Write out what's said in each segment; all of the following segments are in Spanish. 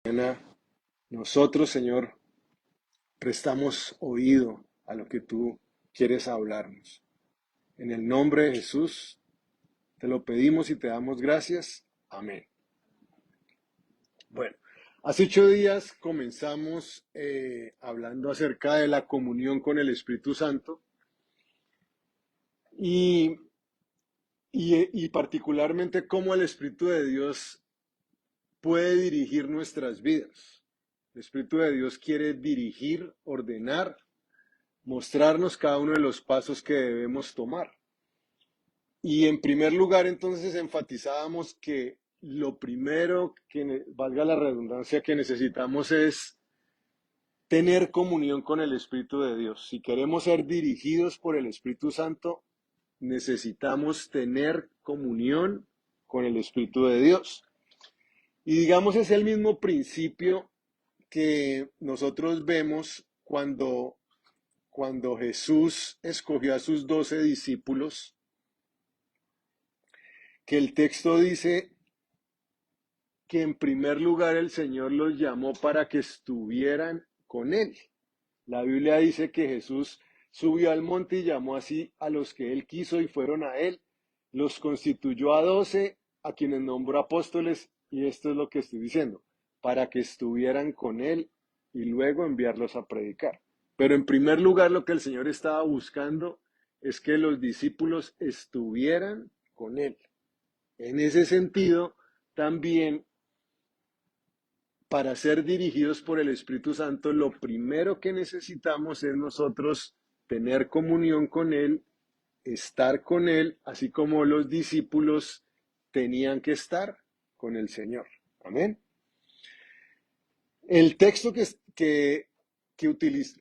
Mañana nosotros, Señor, prestamos oído a lo que tú quieres hablarnos. En el nombre de Jesús, te lo pedimos y te damos gracias. Amén. Bueno, hace 8 días comenzamos hablando acerca de la comunión con el Espíritu Santo y, y particularmente cómo el Espíritu de Dios puede dirigir nuestras vidas. El Espíritu de Dios quiere dirigir, ordenar, mostrarnos cada uno de los pasos que debemos tomar. Y en primer lugar, entonces, enfatizábamos que lo primero que, valga la redundancia, que necesitamos es tener comunión con el Espíritu de Dios. Si queremos ser dirigidos por el Espíritu Santo, necesitamos tener comunión con el Espíritu de Dios. Y digamos, es el mismo principio que nosotros vemos cuando Jesús escogió a sus 12 discípulos, que el texto dice que en primer lugar el Señor los llamó para que estuvieran con Él. La Biblia dice que Jesús subió al monte y llamó así a los que Él quiso y fueron a Él. Los constituyó a 12, a quienes nombró apóstoles, y esto es lo que estoy diciendo, para que estuvieran con Él y luego enviarlos a predicar. Pero en primer lugar lo que el Señor estaba buscando es que los discípulos estuvieran con Él. En ese sentido, también para ser dirigidos por el Espíritu Santo, lo primero que necesitamos es nosotros tener comunión con Él, estar con Él, así como los discípulos tenían que estar con el Señor. Amén. El texto que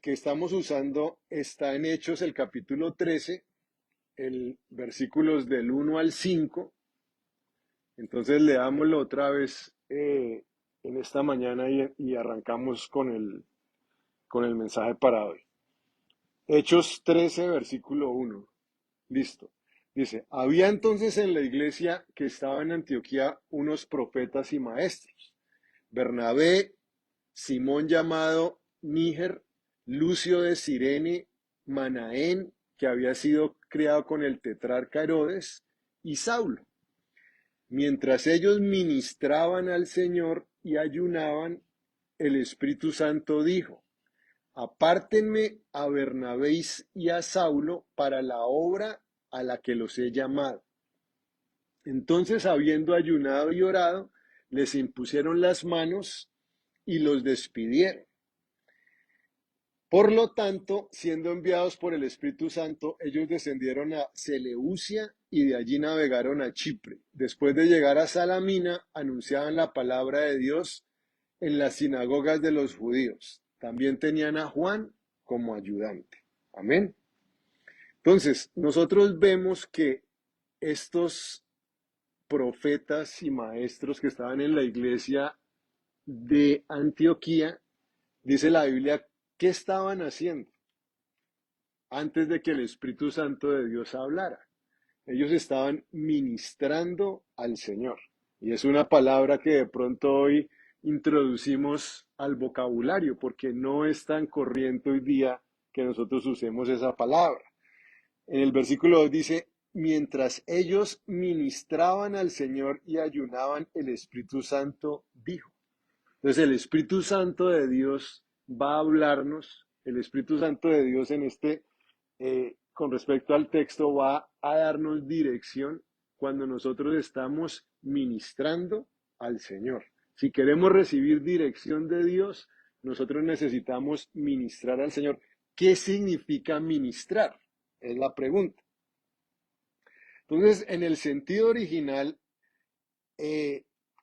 estamos usando está en Hechos, el capítulo 13, el versículos del 1 al 5. Entonces leámoslo otra vez en esta mañana y arrancamos con el mensaje para hoy. Hechos 13, versículo 1. Listo. Dice, había entonces en la iglesia que estaba en Antioquía unos profetas y maestros. Bernabé, Simón llamado Níger, Lucio de Cirene, Manaén, que había sido criado con el tetrarca Herodes, y Saulo. Mientras ellos ministraban al Señor y ayunaban, el Espíritu Santo dijo, apártenme a Bernabé y a Saulo para la obra a la que los he llamado. Entonces, habiendo ayunado y orado, les impusieron las manos y los despidieron. Por lo tanto, siendo enviados por el Espíritu Santo, ellos descendieron a Seleucia y de allí navegaron a Chipre. Después de llegar a Salamina, anunciaban la palabra de Dios en las sinagogas de los judíos. También tenían a Juan como ayudante. Amén. Entonces, nosotros vemos que estos profetas y maestros que estaban en la iglesia de Antioquía, dice la Biblia, ¿qué estaban haciendo antes de que el Espíritu Santo de Dios hablara? Ellos estaban ministrando al Señor. Y es una palabra que de pronto hoy introducimos al vocabulario, porque no es tan corriente hoy día que nosotros usemos esa palabra. En el versículo 2 dice, mientras ellos ministraban al Señor y ayunaban, el Espíritu Santo dijo. Entonces el Espíritu Santo de Dios va a hablarnos, el Espíritu Santo de Dios con respecto al texto va a darnos dirección cuando nosotros estamos ministrando al Señor. Si queremos recibir dirección de Dios, nosotros necesitamos ministrar al Señor. ¿Qué significa ministrar? Es la pregunta. Entonces, en el sentido original,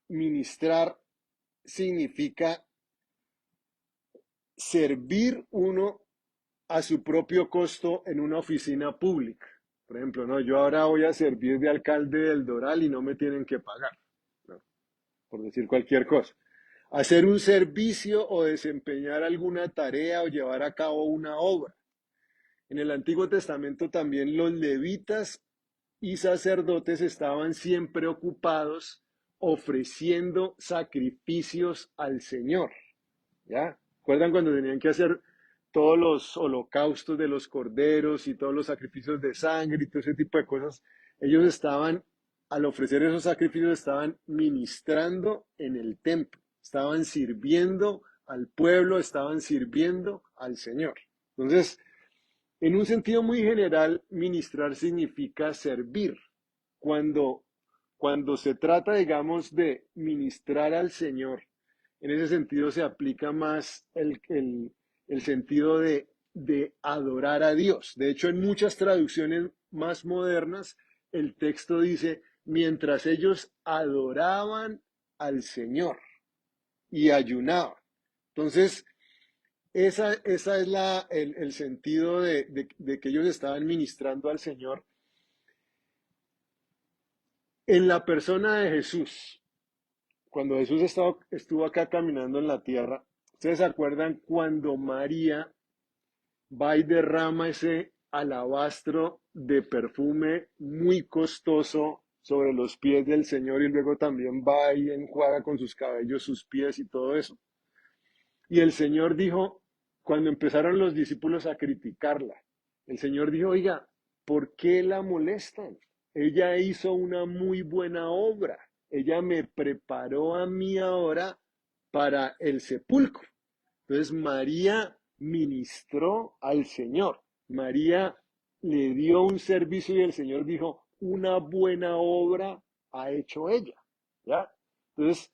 ministrar significa servir uno a su propio costo en una oficina pública. Por ejemplo, no, yo ahora voy a servir de alcalde del Doral y no me tienen que pagar, ¿no? Por decir cualquier cosa. Hacer un servicio o desempeñar alguna tarea o llevar a cabo una obra. En el Antiguo Testamento también los levitas y sacerdotes estaban siempre ocupados ofreciendo sacrificios al Señor. ¿Ya? ¿Recuerdan cuando tenían que hacer todos los holocaustos de los corderos y todos los sacrificios de sangre y todo ese tipo de cosas? Ellos estaban, al ofrecer esos sacrificios, estaban ministrando en el templo, estaban sirviendo al pueblo, estaban sirviendo al Señor. Entonces, en un sentido muy general, ministrar significa servir. Cuando, cuando se trata, digamos, de ministrar al Señor, en ese sentido se aplica más el sentido de adorar a Dios. De hecho, en muchas traducciones más modernas, el texto dice, mientras ellos adoraban al Señor y ayunaban. Entonces, esa es el sentido de que ellos estaban ministrando al Señor en la persona de Jesús. Cuando Jesús estuvo acá caminando en la tierra, ¿ustedes se acuerdan cuando María va y derrama ese alabastro de perfume muy costoso sobre los pies del Señor y luego también va y enjuaga con sus cabellos sus pies y todo eso? Y el Señor dijo, cuando empezaron los discípulos a criticarla, el Señor dijo, oiga, ¿por qué la molestan? Ella hizo una muy buena obra. Ella me preparó a mí ahora para el sepulcro. Entonces María ministró al Señor. María le dio un servicio y el Señor dijo, una buena obra ha hecho ella. ¿Ya? Entonces,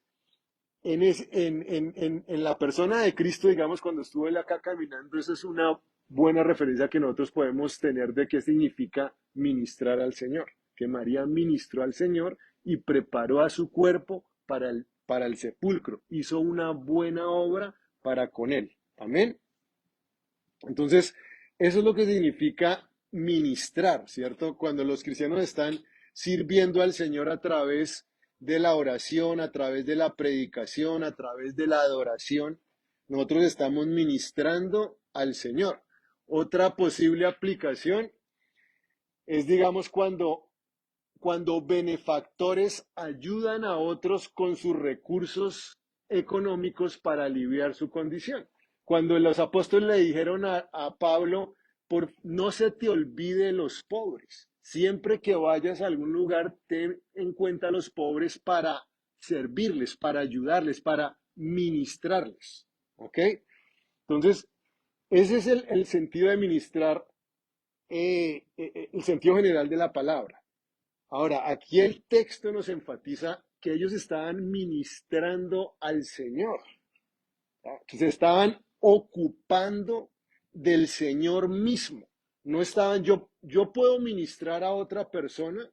en la persona de Cristo, digamos, cuando estuvo él acá caminando, eso es una buena referencia que nosotros podemos tener de qué significa ministrar al Señor. Que María ministró al Señor y preparó a su cuerpo para el sepulcro. Hizo una buena obra para con él. Amén. Entonces, eso es lo que significa ministrar, ¿cierto? Cuando los cristianos están sirviendo al Señor a través de la oración, a través de la predicación, a través de la adoración, nosotros estamos ministrando al Señor. Otra posible aplicación es, digamos, cuando benefactores ayudan a otros con sus recursos económicos para aliviar su condición. Cuando los apóstoles le dijeron a Pablo, no se te olvide los pobres. Siempre que vayas a algún lugar, ten en cuenta a los pobres para servirles, para ayudarles, para ministrarles. ¿Ok? Entonces, ese es el sentido de ministrar, el sentido general de la palabra. Ahora, aquí el texto nos enfatiza que ellos estaban ministrando al Señor, ¿ya? Que se estaban ocupando del Señor mismo. No estaban, yo puedo ministrar a otra persona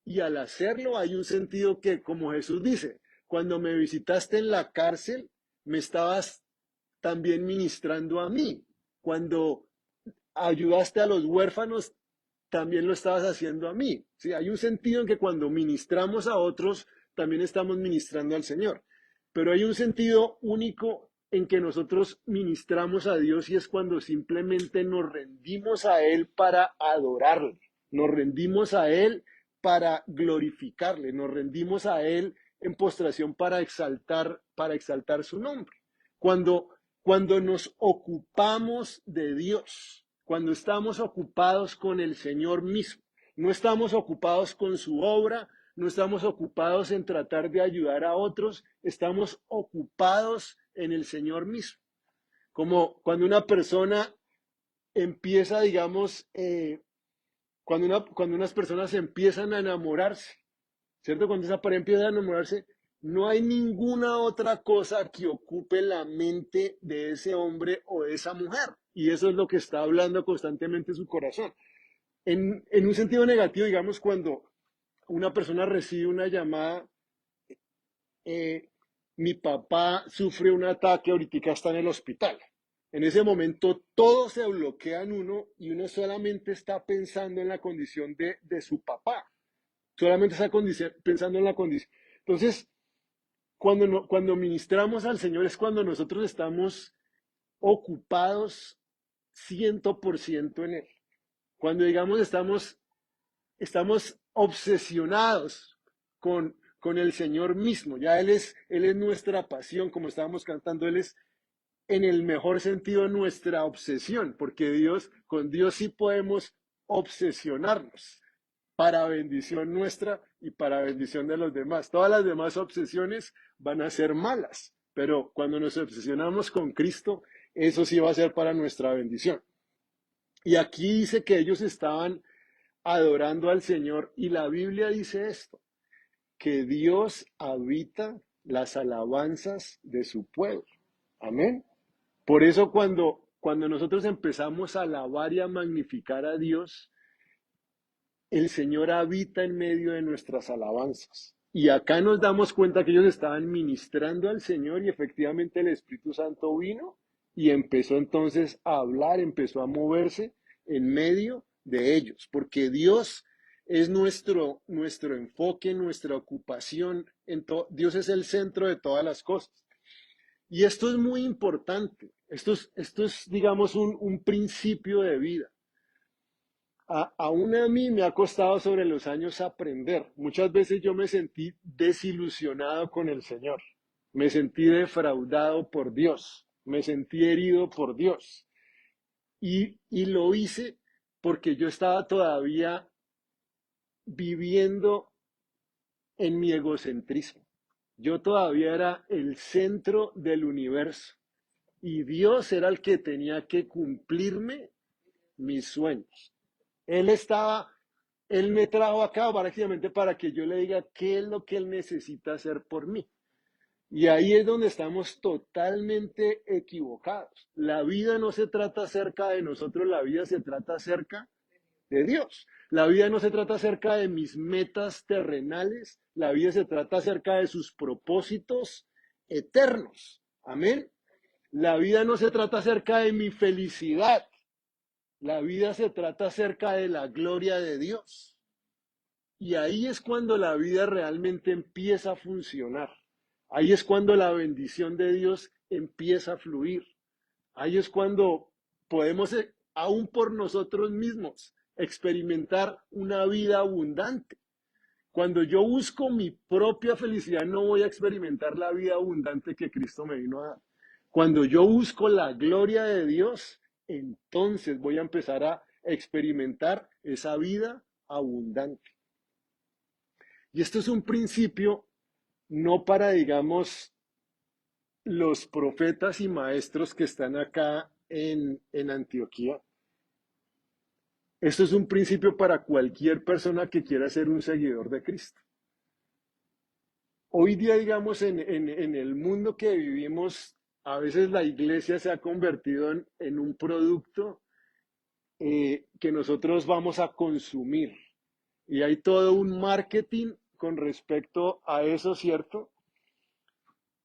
y al hacerlo hay un sentido que, como Jesús dice, cuando me visitaste en la cárcel, me estabas también ministrando a mí. Cuando ayudaste a los huérfanos, también lo estabas haciendo a mí. ¿Sí? Hay un sentido en que cuando ministramos a otros, también estamos ministrando al Señor. Pero hay un sentido único en que nosotros ministramos a Dios y es cuando simplemente nos rendimos a Él para adorarle, nos rendimos a Él para glorificarle, nos rendimos a Él en postración para exaltar su nombre. Cuando, cuando nos ocupamos de Dios, cuando estamos ocupados con el Señor mismo, no estamos ocupados con su obra, no estamos ocupados en tratar de ayudar a otros, estamos ocupados en el Señor mismo. Como cuando una persona empieza, digamos, cuando unas personas empiezan a enamorarse, ¿cierto? Cuando esa pareja empieza a enamorarse, no hay ninguna otra cosa que ocupe la mente de ese hombre o de esa mujer. Y eso es lo que está hablando constantemente su corazón. En un sentido negativo, digamos, cuando una persona recibe una llamada, eh, mi papá sufre un ataque, ahorita está en el hospital. En ese momento todo se bloquea en uno y uno solamente está pensando en la condición de su papá. Solamente está pensando en la condición. Entonces, cuando ministramos al Señor es cuando nosotros estamos ocupados 100% en Él. Cuando digamos estamos obsesionados con el Señor mismo. Ya Él es nuestra pasión, como estábamos cantando, Él es en el mejor sentido nuestra obsesión, porque con Dios sí podemos obsesionarnos para bendición nuestra y para bendición de los demás. Todas las demás obsesiones van a ser malas, pero cuando nos obsesionamos con Cristo, eso sí va a ser para nuestra bendición. Y aquí dice que ellos estaban adorando al Señor y la Biblia dice esto, que Dios habita las alabanzas de su pueblo. Amén. Por eso cuando nosotros empezamos a alabar y a magnificar a Dios, el Señor habita en medio de nuestras alabanzas. Y acá nos damos cuenta que ellos estaban ministrando al Señor y efectivamente el Espíritu Santo vino y empezó entonces a hablar, empezó a moverse en medio de ellos, porque Dios es nuestro enfoque, nuestra ocupación, Dios es el centro de todas las cosas. Y esto es muy importante, esto es digamos, un principio de vida. Aún a mí me ha costado sobre los años aprender. Muchas veces yo me sentí desilusionado con el Señor, me sentí defraudado por Dios, me sentí herido por Dios. Y lo hice porque yo estaba todavía viviendo en mi egocentrismo. Yo todavía era el centro del universo y Dios era el que tenía que cumplirme mis sueños. Él estaba, Él me trajo acá prácticamente para que yo le diga qué es lo que Él necesita hacer por mí. Y ahí es donde estamos totalmente equivocados. La vida no se trata acerca de nosotros, la vida se trata acerca de Dios. La vida no se trata acerca de mis metas terrenales, la vida se trata acerca de sus propósitos eternos. Amén. La vida no se trata acerca de mi felicidad, la vida se trata acerca de la gloria de Dios. Y ahí es cuando la vida realmente empieza a funcionar. Ahí es cuando la bendición de Dios empieza a fluir. Ahí es cuando podemos, aún por nosotros mismos, experimentar una vida abundante. Cuando yo busco mi propia felicidad, no voy a experimentar la vida abundante que Cristo me vino a dar. Cuando yo busco la gloria de Dios, entonces voy a empezar a experimentar esa vida abundante. Y esto es un principio no para, digamos, los profetas y maestros que están acá en Antioquía. Esto es un principio para cualquier persona que quiera ser un seguidor de Cristo. Hoy día, digamos, en el mundo que vivimos, a veces la iglesia se ha convertido en un producto que nosotros vamos a consumir. Y hay todo un marketing con respecto a eso, ¿cierto?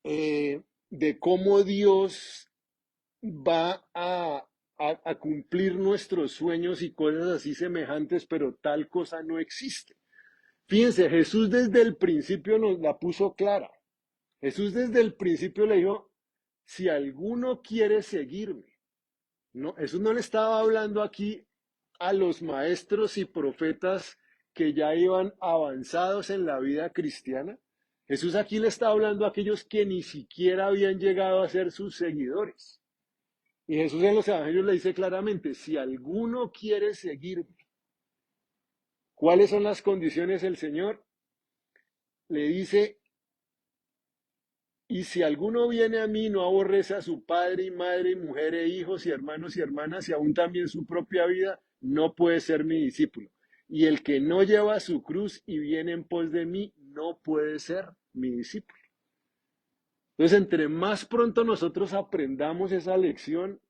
De cómo Dios va a cumplir nuestros sueños y cosas así semejantes, pero tal cosa no existe. Fíjense, Jesús desde el principio nos la puso clara. Jesús desde el principio le dijo, si alguno quiere seguirme, no, Jesús no le estaba hablando aquí a los maestros y profetas que ya iban avanzados en la vida cristiana. Jesús aquí le está hablando a aquellos que ni siquiera habían llegado a ser sus seguidores. Y Jesús en los evangelios le dice claramente, si alguno quiere seguirme, ¿cuáles son las condiciones del Señor? Le dice, y si alguno viene a mí, no aborrece a su padre y madre, y mujer e hijos y hermanos y hermanas, y aún también su propia vida, no puede ser mi discípulo. Y el que no lleva su cruz y viene en pos de mí, no puede ser mi discípulo. Entonces, entre más pronto nosotros aprendamos esa lección,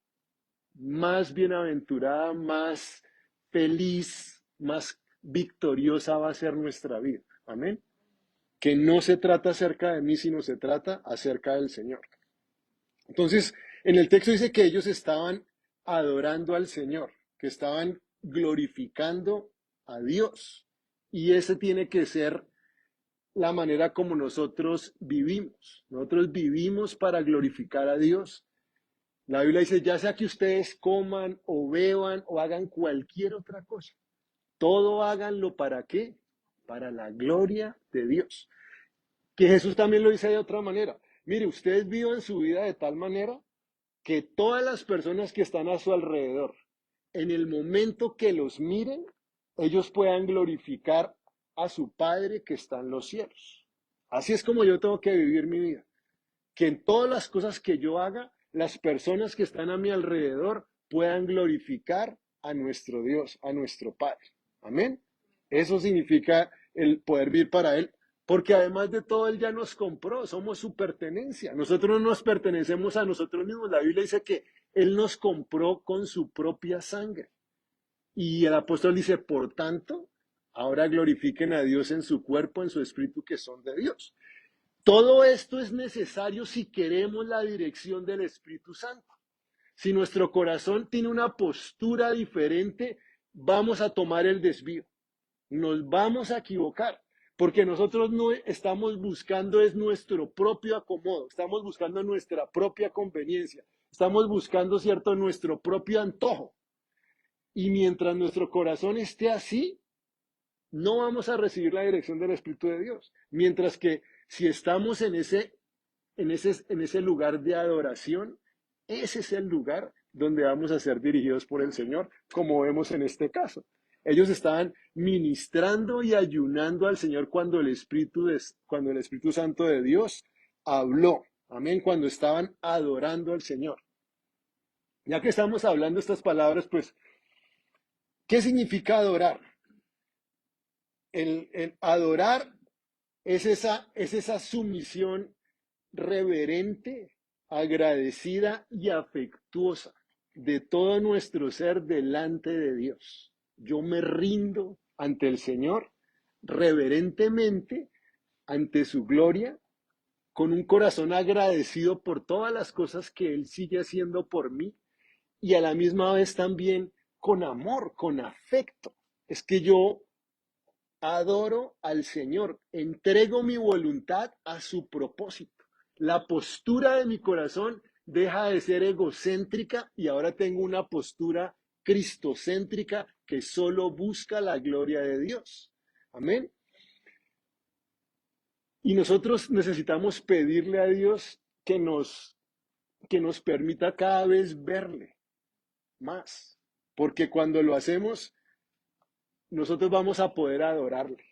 más bienaventurada, más feliz, más victoriosa va a ser nuestra vida. Amén. Que no se trata acerca de mí, sino se trata acerca del Señor. Entonces, en el texto dice que ellos estaban adorando al Señor, que estaban glorificando a Dios. Y ese tiene que ser la manera como nosotros vivimos. Nosotros vivimos para glorificar a Dios. La Biblia dice, ya sea que ustedes coman o beban o hagan cualquier otra cosa, todo háganlo ¿para qué? Para la gloria de Dios. Que Jesús también lo dice de otra manera. Mire, ustedes vivan su vida de tal manera que todas las personas que están a su alrededor, en el momento que los miren, ellos puedan glorificar a su Padre que está en los cielos. Así es como yo tengo que vivir mi vida. Que en todas las cosas que yo haga, las personas que están a mi alrededor puedan glorificar a nuestro Dios, a nuestro Padre. Amén. Eso significa el poder vivir para Él, porque además de todo, Él ya nos compró, somos su pertenencia. Nosotros no nos pertenecemos a nosotros mismos. La Biblia dice que Él nos compró con su propia sangre. Y el apóstol dice, por tanto, ahora glorifiquen a Dios en su cuerpo, en su espíritu, que son de Dios. Todo esto es necesario si queremos la dirección del Espíritu Santo. Si nuestro corazón tiene una postura diferente, vamos a tomar el desvío. Nos vamos a equivocar, porque nosotros no estamos buscando es nuestro propio acomodo, estamos buscando nuestra propia conveniencia, estamos buscando, cierto, nuestro propio antojo. Y mientras nuestro corazón esté así, no vamos a recibir la dirección del Espíritu de Dios. Mientras que si estamos en ese lugar de adoración, ese es el lugar donde vamos a ser dirigidos por el Señor, como vemos en este caso. Ellos estaban ministrando y ayunando al Señor cuando el Espíritu Santo de Dios habló. Amén, cuando estaban adorando al Señor. Ya que estamos hablando estas palabras, pues, ¿qué significa adorar? El adorar es esa sumisión reverente, agradecida y afectuosa de todo nuestro ser delante de Dios. Yo me rindo ante el Señor reverentemente ante su gloria, con un corazón agradecido por todas las cosas que Él sigue haciendo por mí y a la misma vez también con amor, con afecto. Es que yo adoro al Señor, entrego mi voluntad a su propósito. La postura de mi corazón deja de ser egocéntrica y ahora tengo una postura cristocéntrica que solo busca la gloria de Dios. Amén. Y nosotros necesitamos pedirle a Dios que nos permita cada vez verle más, porque cuando lo hacemos, nosotros vamos a poder adorarle.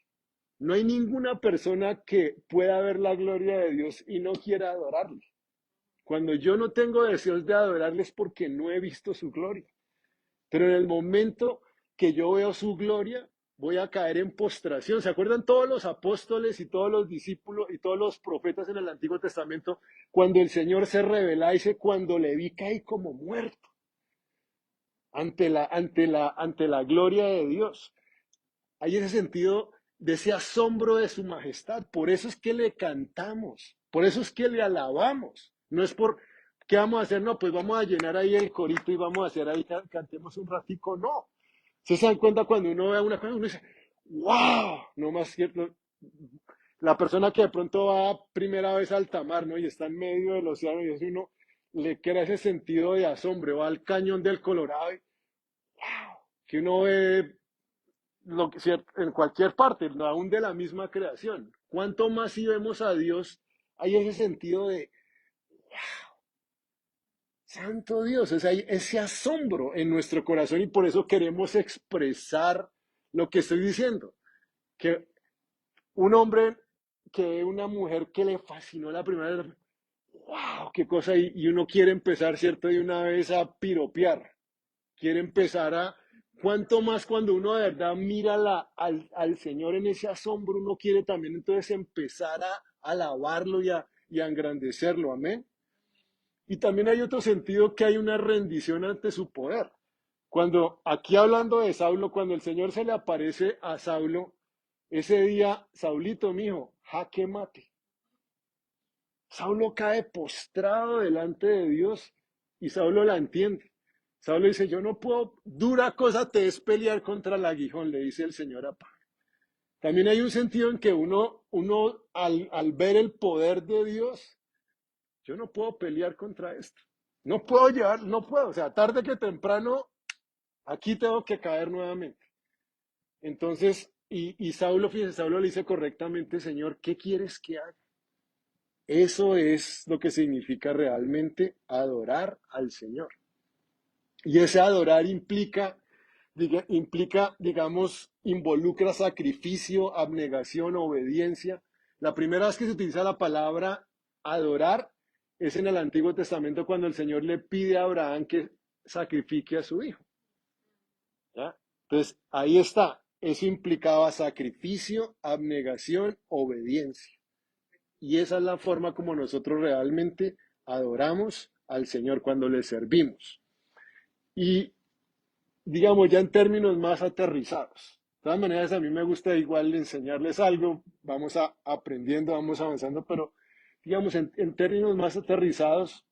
No hay ninguna persona que pueda ver la gloria de Dios y no quiera adorarle. Cuando yo no tengo deseos de adorarle es porque no he visto su gloria. Pero en el momento que yo veo su gloria, voy a caer en postración. ¿Se acuerdan todos los apóstoles y todos los discípulos y todos los profetas en el Antiguo Testamento? Cuando el Señor se revela, dice, cuando le vi caí como muerto ante la gloria de Dios. Hay ese sentido de ese asombro de su majestad. Por eso es que le cantamos, por eso es que le alabamos. No es por qué vamos a hacer, no, pues vamos a llenar ahí el corito y vamos a hacer ahí, cantemos un ratico, no. Se dan cuenta cuando uno ve una cosa, uno dice, wow, no más cierto. La persona que de pronto va primera vez al tamar, ¿no? Y está en medio del océano y eso uno le crea ese sentido de asombro, va al cañón del Colorado y wow, que uno ve en cualquier parte, aún de la misma creación. Cuanto más si vemos a Dios, hay ese sentido de, santo Dios, hay ese asombro en nuestro corazón y por eso queremos expresar lo que estoy diciendo. Que un hombre, que una mujer que le fascinó la primera vez, wow, qué cosa, y uno quiere empezar, ¿cierto? De una vez a piropear, quiere empezar a. Cuanto más cuando uno de verdad mira al Señor en ese asombro, uno quiere también entonces empezar a alabarlo y a engrandecerlo, amén. Y también hay otro sentido que hay una rendición ante su poder. Cuando, aquí hablando de Saulo, cuando el Señor se le aparece a Saulo, ese día, Saulito, mijo, jaque mate. Saulo cae postrado delante de Dios y Saulo la entiende. Saulo dice, yo no puedo, dura cosa te es pelear contra el aguijón, le dice el Señor a Pablo. También hay un sentido en que uno al ver el poder de Dios, yo no puedo pelear contra esto. No puedo llevar, no puedo, o sea, tarde que temprano, aquí tengo que caer nuevamente. Entonces, y Saulo, fíjense, Saulo le dice correctamente, Señor, ¿qué quieres que haga? Eso es lo que significa realmente adorar al Señor. Y ese adorar implica, digamos, involucra sacrificio, abnegación, obediencia. La primera vez que se utiliza la palabra adorar es en el Antiguo Testamento cuando el Señor le pide a Abraham que sacrifique a su hijo. ¿Ya? Entonces, ahí está. Eso implicaba sacrificio, abnegación, obediencia. Y esa es la forma como nosotros realmente adoramos al Señor cuando le servimos. Y digamos, ya en términos más aterrizados. De todas maneras, a mí me gusta igual enseñarles algo, vamos aprendiendo, vamos avanzando, pero digamos, en términos más aterrizados,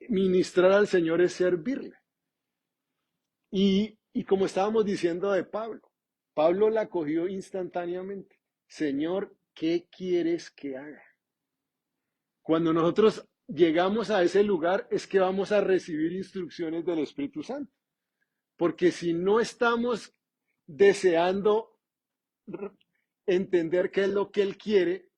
ministrar al Señor es servirle. Y como estábamos diciendo de Pablo, Pablo la cogió instantáneamente. Señor, ¿qué quieres que haga? Cuando nosotros llegamos a ese lugar es que vamos a recibir instrucciones del Espíritu Santo. Porque si no estamos deseando entender qué es lo que Él quiere,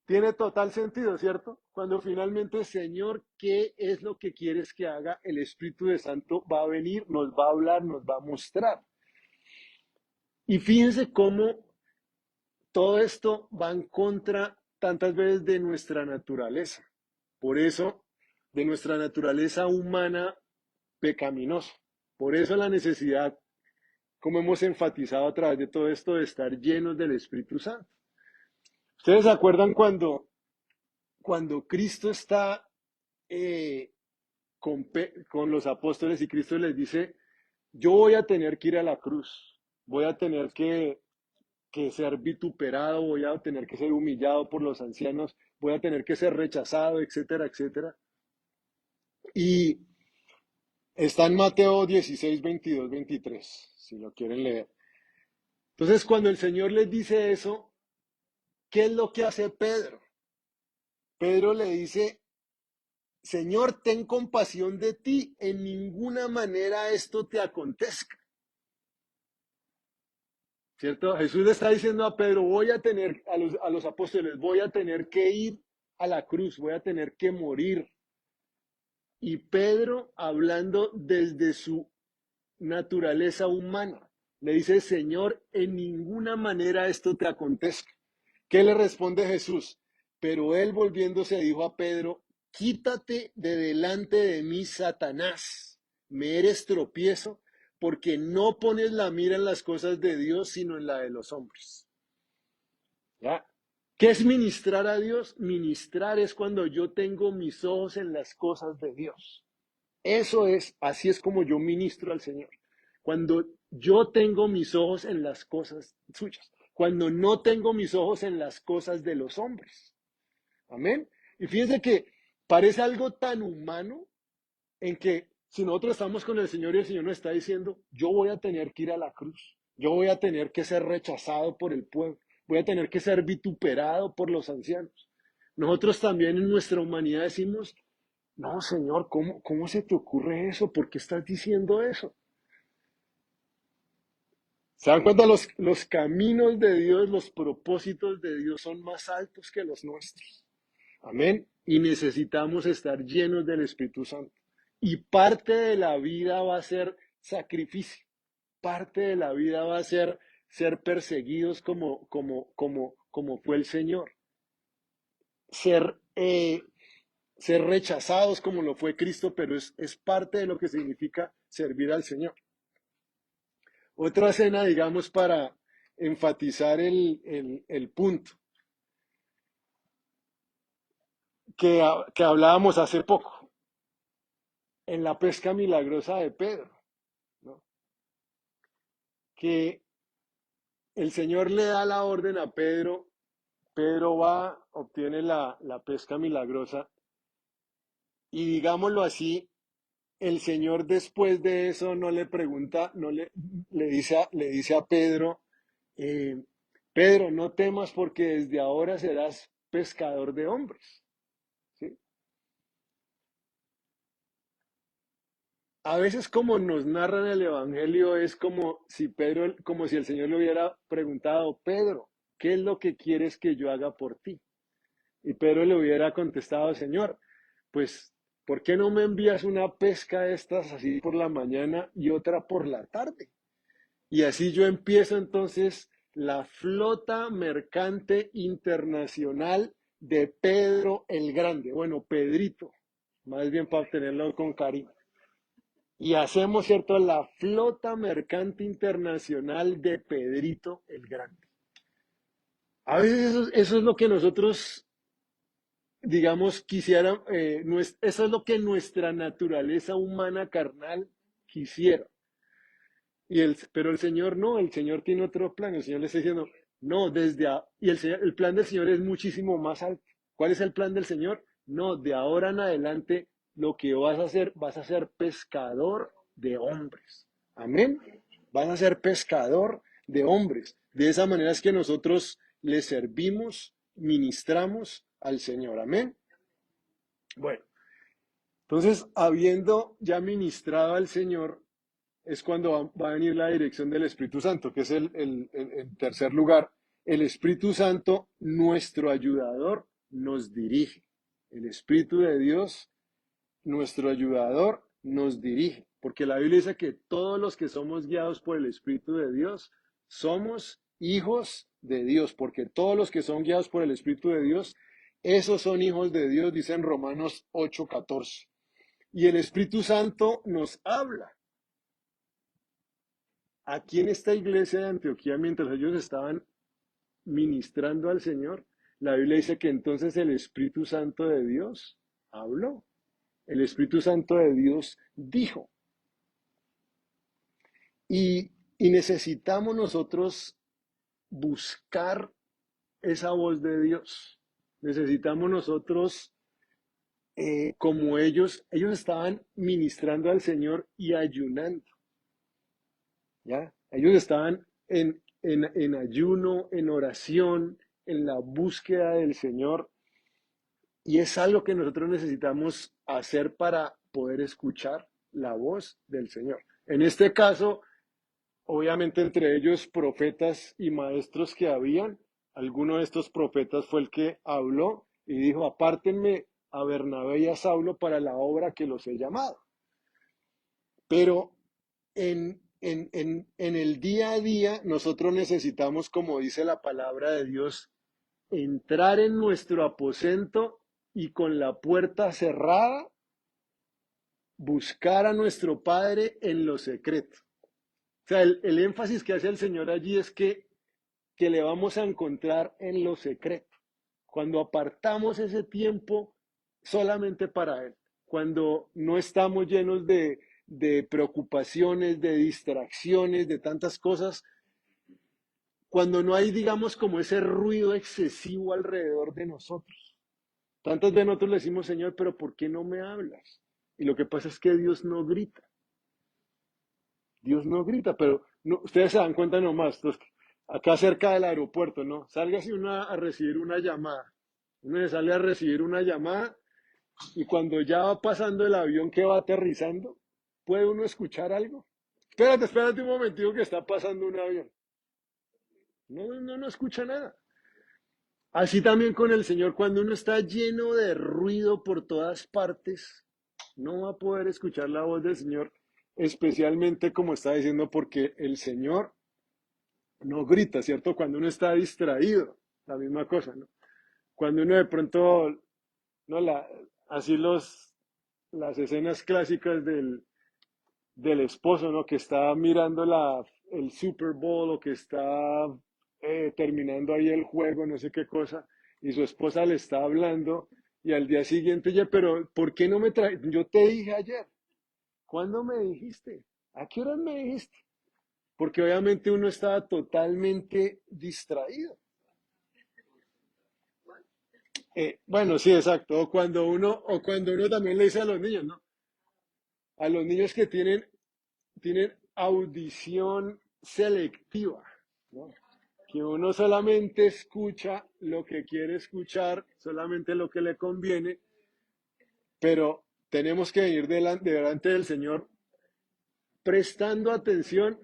tiene total sentido, ¿cierto? Cuando finalmente, Señor, ¿qué es lo que quieres que haga? El Espíritu de Santo va a venir, nos va a hablar, nos va a mostrar. Y fíjense cómo todo esto va en contra tantas veces de nuestra naturaleza. Por eso, de nuestra naturaleza humana pecaminosa. Por eso la necesidad, como hemos enfatizado a través de todo esto, de estar llenos del Espíritu Santo. ¿Ustedes se acuerdan cuando Cristo está eh, con los apóstoles y Cristo les dice, yo voy a tener que ir a la cruz, voy a tener que ser vituperado, voy a tener que ser humillado por los ancianos, voy a tener que ser rechazado, etcétera, etcétera? Y está en Mateo 16, 22, 23, si lo quieren leer. Entonces, cuando el Señor les dice eso, ¿qué es lo que hace Pedro? Pedro le dice, Señor, ten compasión de ti, en ninguna manera esto te acontezca. ¿Cierto? Jesús le está diciendo a Pedro, voy a tener, a los apóstoles, voy a tener que ir a la cruz, voy a tener que morir. Y Pedro, hablando desde su naturaleza humana, le dice, Señor, en ninguna manera esto te acontezca. ¿Qué le responde Jesús? Pero él volviéndose dijo a Pedro, quítate de delante de mí, Satanás, me eres tropiezo, porque no pones la mira en las cosas de Dios, sino en la de los hombres. ¿Ya? ¿Qué es ministrar a Dios? Ministrar es cuando yo tengo mis ojos en las cosas de Dios. Eso es, así es como yo ministro al Señor. Cuando yo tengo mis ojos en las cosas suyas. Cuando no tengo mis ojos en las cosas de los hombres. Amén. Y fíjense que parece algo tan humano en que si nosotros estamos con el Señor y el Señor nos está diciendo, yo voy a tener que ir a la cruz, yo voy a tener que ser rechazado por el pueblo, voy a tener que ser vituperado por los ancianos. Nosotros también en nuestra humanidad decimos, no, Señor, ¿cómo se te ocurre eso? ¿Por qué estás diciendo eso? ¿Se dan cuenta? Los caminos de Dios, los propósitos de Dios son más altos que los nuestros. Amén. Y necesitamos estar llenos del Espíritu Santo. Y parte de la vida va a ser sacrificio. Parte de la vida va a ser perseguidos como fue el Señor. Ser, ser rechazados como lo fue Cristo, pero es parte de lo que significa servir al Señor. Otra escena, digamos, para enfatizar el punto que hablábamos hace poco, en la pesca milagrosa de Pedro, ¿no? Que el Señor le da la orden a Pedro, Pedro va, obtiene la pesca milagrosa y digámoslo así, el Señor después de eso no le pregunta, no le dice a Pedro, eh, Pedro, no temas porque desde ahora serás pescador de hombres. ¿Sí? A veces como nos narran el Evangelio es como si Pedro, como si el Señor le hubiera preguntado, Pedro, ¿qué es lo que quieres que yo haga por ti? Y Pedro le hubiera contestado, Señor, pues, ¿por qué no me envías una pesca de estas así por la mañana y otra por la tarde? Y así yo empiezo entonces la flota mercante internacional de Pedro el Grande. Bueno, Pedrito, más bien para tenerlo con cariño. Y hacemos, ¿cierto?, la flota mercante internacional de Pedrito el Grande. A veces eso es lo que nosotros, digamos, quisiera, eso es lo que nuestra naturaleza humana carnal quisiera. Pero el Señor no, el Señor tiene otro plan. El Señor le está diciendo, no, el plan del Señor es muchísimo más alto. ¿Cuál es el plan del Señor? No, de ahora en adelante lo que vas a ser pescador de hombres. Amén. Vas a ser pescador de hombres. De esa manera es que nosotros le servimos, ministramos al Señor. Amén. Bueno, entonces, habiendo ya ministrado al Señor, es cuando va a venir la dirección del Espíritu Santo, que es en tercer lugar. El Espíritu Santo, nuestro ayudador, nos dirige. El Espíritu de Dios, nuestro ayudador, nos dirige. Porque la Biblia dice que todos los que somos guiados por el Espíritu de Dios somos hijos de Dios. Porque todos los que son guiados por el Espíritu de Dios, esos son hijos de Dios, dice en Romanos 8:14. Y el Espíritu Santo nos habla. Aquí en esta iglesia de Antioquía, mientras ellos estaban ministrando al Señor, la Biblia dice que entonces el Espíritu Santo de Dios habló. El Espíritu Santo de Dios dijo. Y necesitamos nosotros buscar esa voz de Dios. Necesitamos nosotros, como ellos estaban ministrando al Señor y ayunando. ¿Ya? Ellos estaban en ayuno, en oración, en la búsqueda del Señor. Y es algo que nosotros necesitamos hacer para poder escuchar la voz del Señor. En este caso, obviamente entre ellos profetas y maestros que habían, alguno de estos profetas fue el que habló y dijo, apártenme a Bernabé y a Saulo para la obra que los he llamado. Pero en el día a día nosotros necesitamos, como dice la palabra de Dios, entrar en nuestro aposento y con la puerta cerrada, buscar a nuestro Padre en lo secreto. O sea, el énfasis que hace el Señor allí es que le vamos a encontrar en lo secreto. Cuando apartamos ese tiempo solamente para Él, cuando no estamos llenos de preocupaciones, de distracciones, de tantas cosas, cuando no hay, digamos, como ese ruido excesivo alrededor de nosotros. Tantas veces nosotros le decimos, Señor, pero ¿por qué no me hablas? Y lo que pasa es que Dios no grita. Dios no grita, pero no, ustedes se dan cuenta nomás, entonces, acá cerca del aeropuerto, ¿no? Sálgase uno a recibir una llamada. Uno se sale a recibir una llamada y cuando ya va pasando el avión que va aterrizando, ¿puede uno escuchar algo? Espérate un momentito que está pasando un avión. No escucha nada. Así también con el Señor, cuando uno está lleno de ruido por todas partes, no va a poder escuchar la voz del Señor, especialmente como está diciendo, porque el Señor no grita, ¿cierto? Cuando uno está distraído, la misma cosa, ¿no? Cuando uno de pronto, no, así las escenas clásicas del esposo, ¿no? Que está mirando el Super Bowl o que está terminando ahí el juego, no sé qué cosa, y su esposa le está hablando y al día siguiente, ya, pero ¿por qué no me traes? Yo te dije ayer, ¿cuándo me dijiste? ¿A qué horas me dijiste? Porque obviamente uno estaba totalmente distraído. Bueno, sí, exacto. O cuando uno también le dice a los niños, ¿no? A los niños que tienen audición selectiva, ¿no? Que uno solamente escucha lo que quiere escuchar, solamente lo que le conviene, pero tenemos que venir delante del Señor prestando atención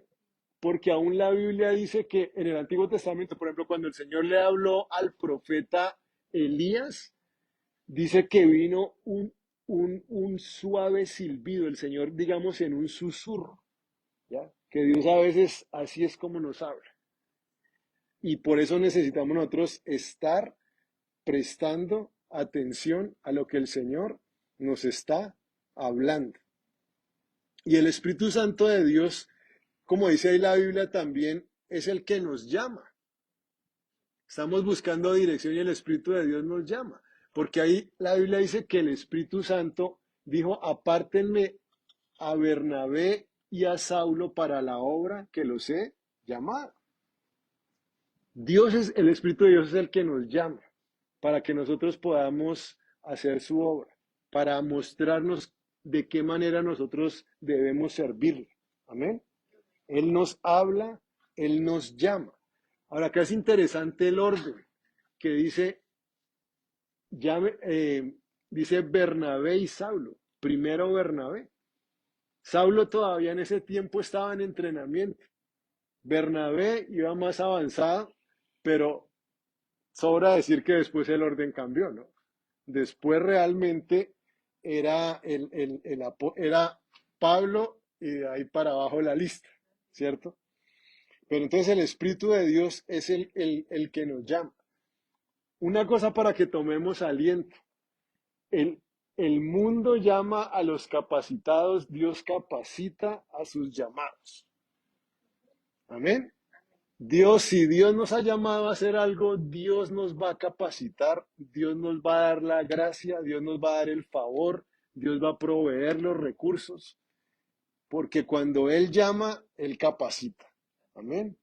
porque aún la Biblia dice que en el Antiguo Testamento, por ejemplo, cuando el Señor le habló al profeta Elías, dice que vino un suave silbido, el Señor, digamos, en un susurro, ¿ya? Que Dios a veces así es como nos habla. Y por eso necesitamos nosotros estar prestando atención a lo que el Señor nos está hablando. Y el Espíritu Santo de Dios, como dice ahí la Biblia también, es el que nos llama. Estamos buscando dirección y el Espíritu de Dios nos llama. Porque ahí la Biblia dice que el Espíritu Santo dijo, apártenme a Bernabé y a Saulo para la obra que los he llamado. El Espíritu de Dios es el que nos llama para que nosotros podamos hacer su obra, para mostrarnos de qué manera nosotros debemos servirle. Amén. Él nos habla, Él nos llama. Ahora, acá es interesante el orden que llame, dice Bernabé y Saulo. Primero Bernabé. Saulo todavía en ese tiempo estaba en entrenamiento. Bernabé iba más avanzado, pero sobra decir que después el orden cambió, ¿no? Después realmente era Pablo y de ahí para abajo la lista, ¿cierto? Pero entonces el Espíritu de Dios es el que nos llama. Una cosa para que tomemos aliento. El, el mundo llama a los capacitados, Dios capacita a sus llamados. Amén. Si Dios nos ha llamado a hacer algo, Dios nos va a capacitar, Dios nos va a dar la gracia, Dios nos va a dar el favor, Dios va a proveer los recursos, porque cuando Él llama, Él capacita. Amén.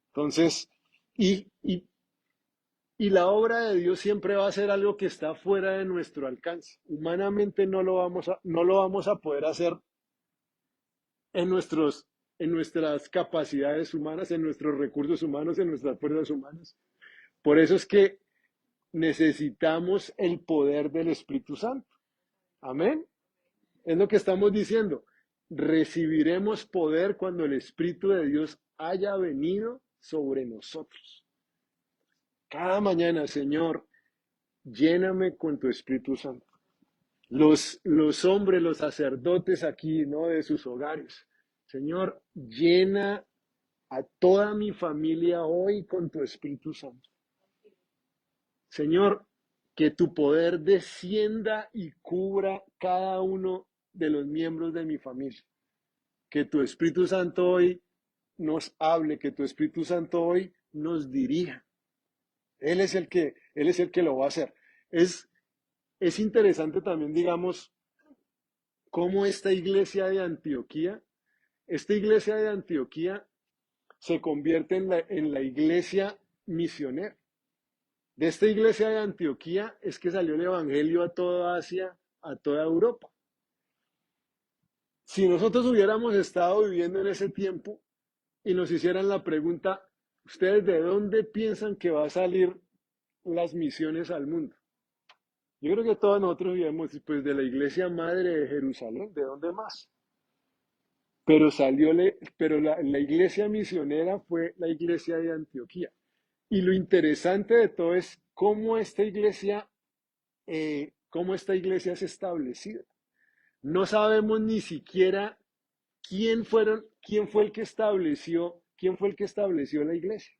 Entonces, y, y, y la obra de Dios siempre va a ser algo que está fuera de nuestro alcance. Humanamente no lo vamos a poder hacer en en nuestras capacidades humanas, en nuestros recursos humanos, en nuestras fuerzas humanas. Por eso es que necesitamos el poder del Espíritu Santo. Amén. Es lo que estamos diciendo. Recibiremos poder cuando el Espíritu de Dios haya venido sobre nosotros. Cada mañana, Señor, lléname con tu Espíritu Santo. Los hombres, los sacerdotes aquí, ¿no? De sus hogares. Señor, llena a toda mi familia hoy con tu Espíritu Santo. Señor, que tu poder descienda y cubra cada uno de los miembros de mi familia. Que tu Espíritu Santo hoy nos hable, que tu Espíritu Santo hoy nos dirija. Él es el que lo va a hacer. Es interesante también, digamos, cómo esta iglesia de Antioquía se convierte en la iglesia misionera. De esta iglesia de Antioquía es que salió el evangelio a toda Asia, a toda Europa. Si nosotros hubiéramos estado viviendo en ese tiempo y nos hicieran la pregunta, ¿ustedes de dónde piensan que va a salir las misiones al mundo? Yo creo que todos nosotros vivimos pues de la iglesia madre de Jerusalén, ¿de dónde más? Pero la iglesia misionera fue la iglesia de Antioquía. Y lo interesante de todo es cómo esta iglesia es establecida. No sabemos ni siquiera quién fue el que estableció la iglesia.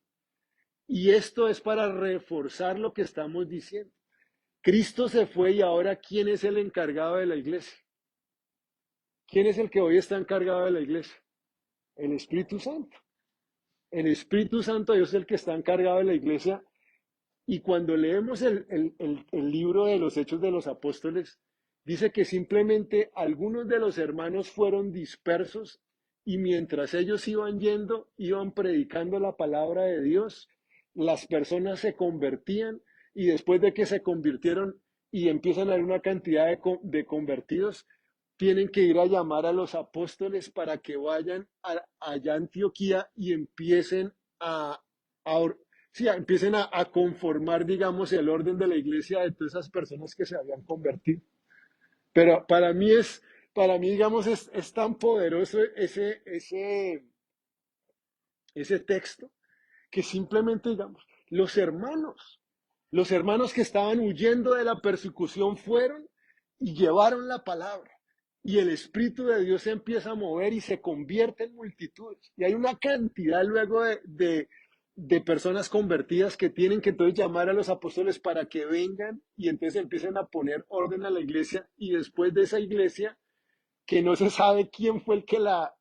Y esto es para reforzar lo que estamos diciendo. Cristo se fue y ahora ¿quién es el encargado de la iglesia? ¿Quién es el que hoy está encargado de la iglesia? El Espíritu Santo. El Espíritu Santo Dios es el que está encargado de la iglesia. Y cuando leemos el libro de los Hechos de los Apóstoles, dice que simplemente algunos de los hermanos fueron dispersos y mientras ellos iban yendo, iban predicando la palabra de Dios, las personas se convertían y después de que se convirtieron y empiezan a haber una cantidad de convertidos, tienen que ir a llamar a los apóstoles para que vayan allá a Antioquía y empiecen a sí, empiecen a conformar, digamos, el orden de la iglesia de todas esas personas que se habían convertido. Pero para mí, digamos, es tan poderoso ese texto, que simplemente digamos, los hermanos que estaban huyendo de la persecución fueron y llevaron la palabra. Y el Espíritu de Dios se empieza a mover y se convierte en multitudes. Y hay una cantidad luego de personas convertidas que tienen que entonces llamar a los apóstoles para que vengan y entonces empiecen a poner orden a la iglesia. Y después de esa iglesia, que no se sabe quién fue el que la,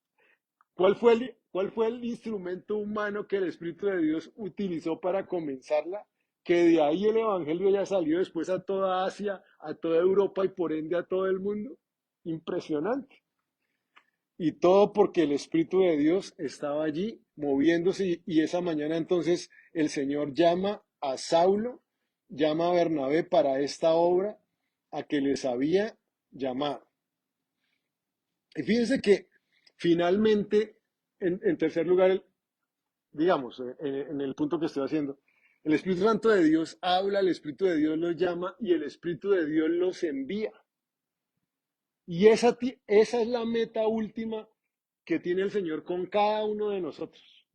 cuál fue el instrumento humano que el Espíritu de Dios utilizó para comenzarla, que de ahí el Evangelio ya salió después a toda Asia, a toda Europa y por ende a todo el mundo. Impresionante. Y todo porque el Espíritu de Dios estaba allí moviéndose y esa mañana entonces el Señor llama a Saulo, llama a Bernabé para esta obra a que les había llamado. Y fíjense que finalmente, en tercer lugar, digamos, en el punto que estoy haciendo, el Espíritu Santo de Dios habla, el Espíritu de Dios los llama y el Espíritu de Dios los envía. Y esa es la meta última que tiene el Señor con cada uno de nosotros.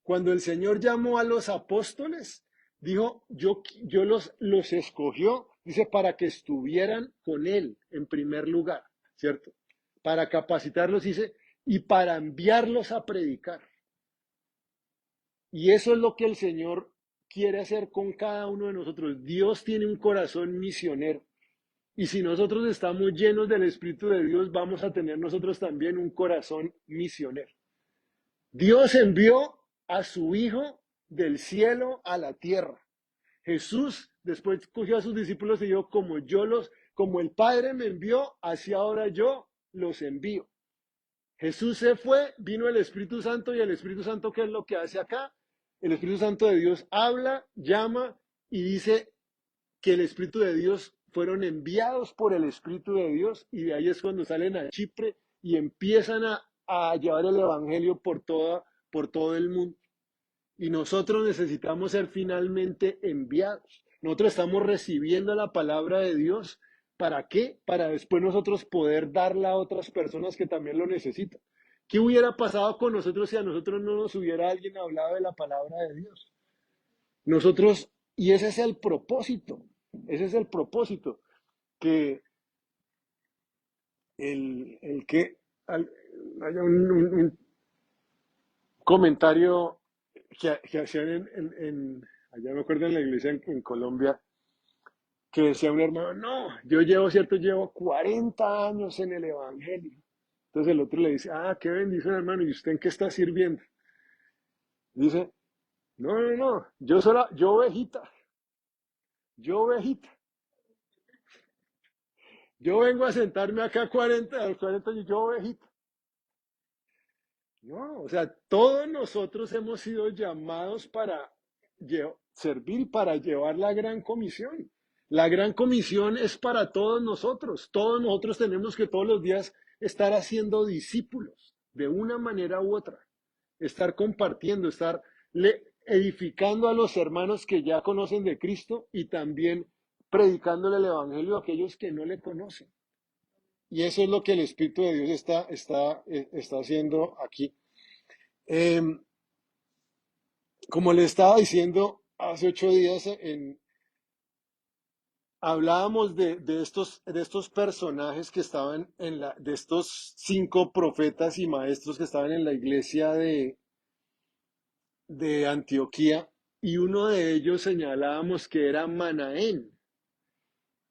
Cuando el Señor llamó a los apóstoles, dijo, yo los escogió, dice, para que estuvieran con Él en primer lugar, ¿cierto? Para capacitarlos, dice, y para enviarlos a predicar. Y eso es lo que el Señor quiere hacer con cada uno de nosotros. Dios tiene un corazón misionero. Y si nosotros estamos llenos del Espíritu de Dios, vamos a tener nosotros también un corazón misionero. Dios envió a su Hijo del cielo a la tierra. Jesús después cogió a sus discípulos y dijo, como el Padre me envió, así ahora yo los envío. Jesús se fue, vino el Espíritu Santo y el Espíritu Santo, ¿qué es lo que hace acá? El Espíritu Santo de Dios habla, llama y dice que el Espíritu de Dios fueron enviados por el Espíritu de Dios y de ahí es cuando salen a Chipre y empiezan a llevar el Evangelio por todo el mundo. Y nosotros necesitamos ser finalmente enviados. Nosotros estamos recibiendo la palabra de Dios. ¿Para qué? Para después nosotros poder darla a otras personas que también lo necesitan. ¿Qué hubiera pasado con nosotros si a nosotros no nos hubiera alguien hablado de la palabra de Dios? Nosotros, y ese es el propósito, que haya un comentario que hacían allá me acuerdo en la iglesia en Colombia, que decía un hermano, no, llevo 40 años en el Evangelio. Entonces el otro le dice, qué bendición hermano, ¿y usted en qué está sirviendo? Dice, no, yo ovejita, yo yo vengo a sentarme acá a los 40 años, yo ovejita. No, o sea, todos nosotros hemos sido llamados para servir, para llevar la gran comisión. La gran comisión es para todos nosotros. Todos nosotros tenemos que todos los días estar haciendo discípulos de una manera u otra. Estar compartiendo, edificando a los hermanos que ya conocen de Cristo y también predicándole el Evangelio a aquellos que no le conocen. Y eso es lo que el Espíritu de Dios está haciendo aquí. Eh, Como le estaba diciendo hace 8 días, hablábamos de estos personajes que estaban de estos 5 profetas y maestros que estaban en la iglesia de Antioquía, y uno de ellos señalábamos que era Manaén.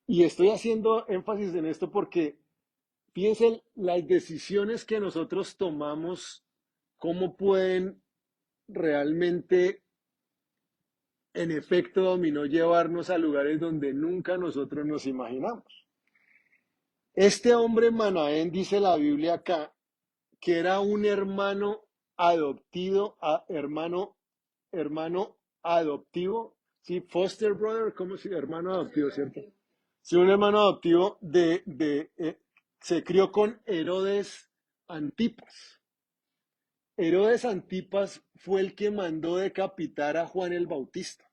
Y estoy haciendo énfasis en esto porque piensen las decisiones que nosotros tomamos, cómo pueden realmente, en efecto, dominó llevarnos a lugares donde nunca nosotros nos imaginamos. Este hombre Manaén, dice la Biblia acá, que era un hermano adoptivo, hermano adoptivo, ¿sí? Foster brother, ¿cómo se hermano adoptivo, cierto? Sí, un hermano adoptivo se crió con Herodes Antipas. Herodes Antipas fue el que mandó decapitar a Juan el Bautista.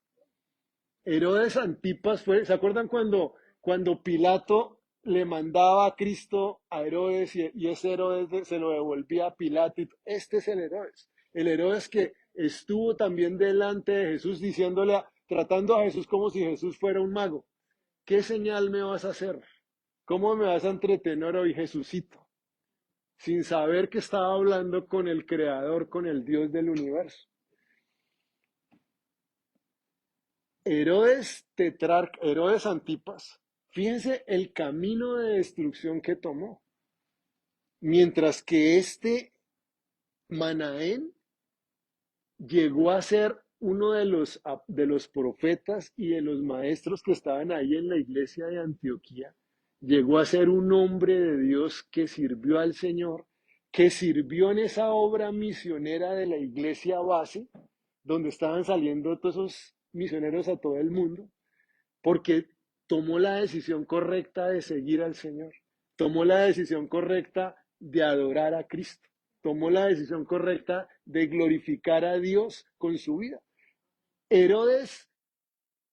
Herodes Antipas ¿se acuerdan cuando Pilato le mandaba a Cristo a Herodes y ese Herodes se lo devolvía a Pilato? Este es el Herodes. El Herodes que estuvo también delante de Jesús diciéndole, tratando a Jesús como si Jesús fuera un mago. ¿Qué señal me vas a hacer? ¿Cómo me vas a entretener hoy, Jesucito? Sin saber que estaba hablando con el Creador, con el Dios del universo. Herodes Tetrarca, Herodes Antipas, fíjense el camino de destrucción que tomó. Mientras que este Manaén llegó a ser uno de los profetas y de los maestros que estaban ahí en la iglesia de Antioquía, llegó a ser un hombre de Dios que sirvió al Señor, que sirvió en esa obra misionera de la iglesia base, donde estaban saliendo todos esos misioneros a todo el mundo, porque tomó la decisión correcta de seguir al Señor, tomó la decisión correcta de adorar a Cristo, tomó la decisión correcta de glorificar a Dios con su vida. Herodes,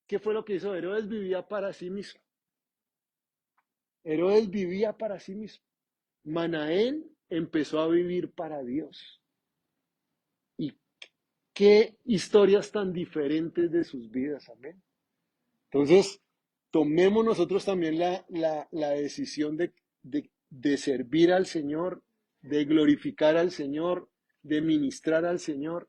¿qué fue lo que hizo? Herodes vivía para sí mismo. Herodes vivía para sí mismo. Manaén empezó a vivir para Dios. Y qué historias tan diferentes de sus vidas, amén. Entonces, tomemos nosotros también la decisión de servir al Señor, de glorificar al Señor, de ministrar al Señor,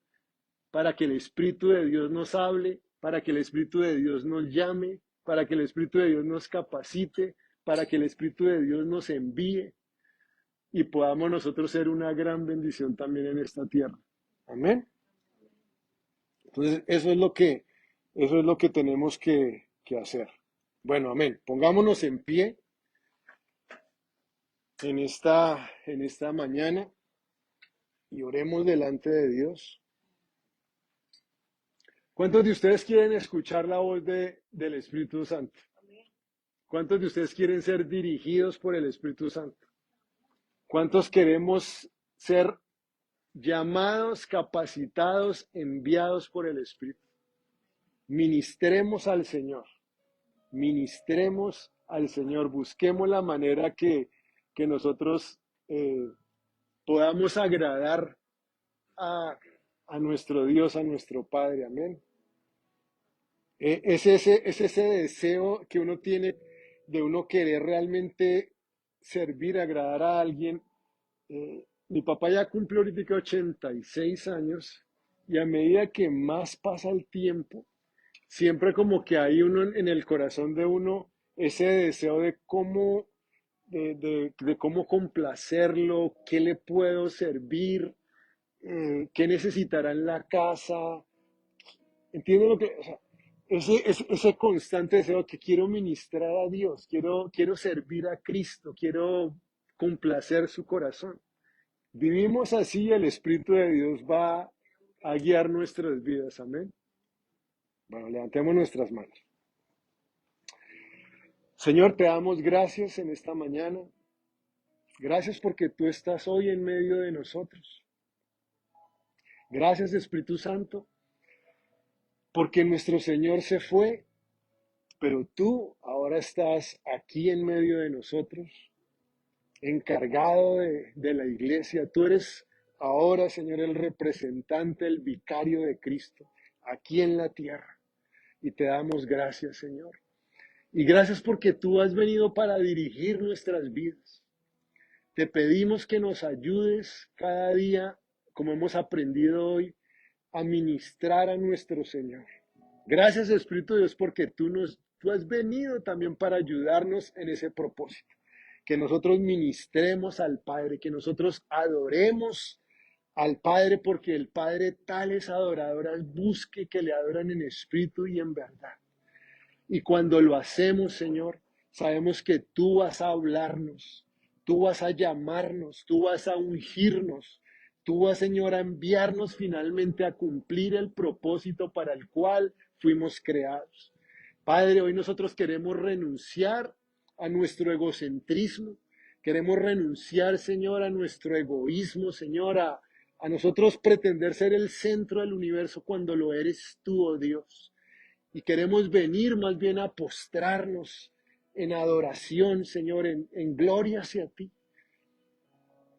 para que el Espíritu de Dios nos hable, para que el Espíritu de Dios nos llame, para que el Espíritu de Dios nos capacite, para que el Espíritu de Dios nos envíe y podamos nosotros ser una gran bendición también en esta tierra. Amén. Entonces, eso es lo que tenemos que hacer. Bueno, amén. Pongámonos en pie en esta mañana y oremos delante de Dios. ¿Cuántos de ustedes quieren escuchar la voz del Espíritu Santo? ¿Cuántos de ustedes quieren ser dirigidos por el Espíritu Santo? ¿Cuántos queremos ser llamados, capacitados, enviados por el Espíritu? Ministremos al Señor. Ministremos al Señor. Busquemos la manera que nosotros podamos agradar a nuestro Dios, a nuestro Padre. Amén. Es ese deseo que uno tiene de uno querer realmente servir, agradar a alguien. Mi papá ya cumple ahorita 86 años y a medida que más pasa el tiempo, siempre como que hay uno en el corazón de uno ese deseo de cómo complacerlo, qué le puedo servir, qué necesitará en la casa. ¿Entienden lo que? O sea, ese constante deseo que quiero ministrar a Dios, quiero servir a Cristo, quiero complacer su corazón. Vivimos así, el Espíritu de Dios va a guiar nuestras vidas. Amén. Bueno, levantemos nuestras manos. Señor, te damos gracias en esta mañana. Gracias porque tú estás hoy en medio de nosotros. Gracias, Espíritu Santo, porque nuestro Señor se fue, pero tú ahora estás aquí en medio de nosotros, encargado de la iglesia. Tú eres ahora, Señor, el representante, el vicario de Cristo, aquí en la tierra. Y te damos gracias, Señor. Y gracias porque tú has venido para dirigir nuestras vidas. Te pedimos que nos ayudes cada día, como hemos aprendido hoy, a ministrar a nuestro Señor. Gracias, Espíritu de Dios, porque tú has venido también para ayudarnos en ese propósito. Que nosotros ministremos al Padre, que nosotros adoremos al Padre, porque el Padre tales adoradoras busque que le adoran en espíritu y en verdad. Y cuando lo hacemos, Señor, sabemos que tú vas a hablarnos, tú vas a llamarnos, tú vas a ungirnos, tú vas, Señor, a enviarnos finalmente a cumplir el propósito para el cual fuimos creados. Padre, hoy nosotros queremos renunciar a nuestro egocentrismo, queremos renunciar, Señor, a nuestro egoísmo, Señor, a nosotros pretender ser el centro del universo cuando lo eres tú, oh Dios. Y queremos venir más bien a postrarnos en adoración, Señor, en gloria hacia ti.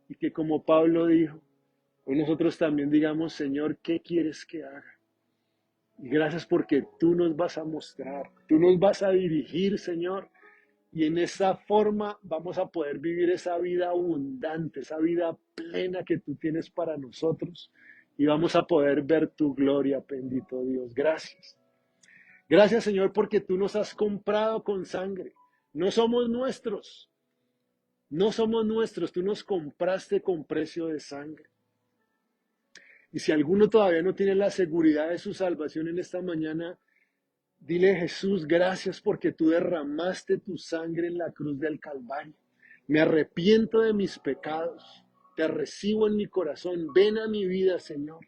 Y que como Pablo dijo, Hoy nosotros también digamos, Señor, ¿qué quieres que haga? Y gracias porque tú nos vas a mostrar, tú nos vas a dirigir, Señor. Y en esa forma vamos a poder vivir esa vida abundante, esa vida plena que tú tienes para nosotros. Y vamos a poder ver tu gloria, bendito Dios. Gracias. Gracias, Señor, porque tú nos has comprado con sangre. No somos nuestros, no somos nuestros. Tú nos compraste con precio de sangre. Y si alguno todavía no tiene la seguridad de su salvación en esta mañana, dile, Jesús, gracias porque tú derramaste tu sangre en la cruz del Calvario. Me arrepiento de mis pecados. Te recibo en mi corazón. Ven a mi vida, Señor.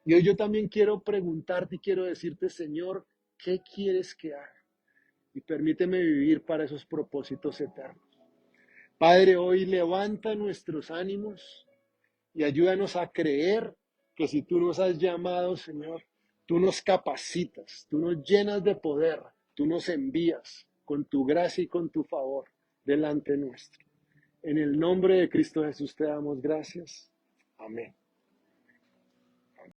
Y hoy yo también quiero preguntarte y quiero decirte, Señor, ¿qué quieres que haga? Y permíteme vivir para esos propósitos eternos. Padre, hoy levanta nuestros ánimos y ayúdanos a creer que si tú nos has llamado, Señor, tú nos capacitas, tú nos llenas de poder, tú nos envías con tu gracia y con tu favor delante nuestro. En el nombre de Cristo Jesús te damos gracias. Amén.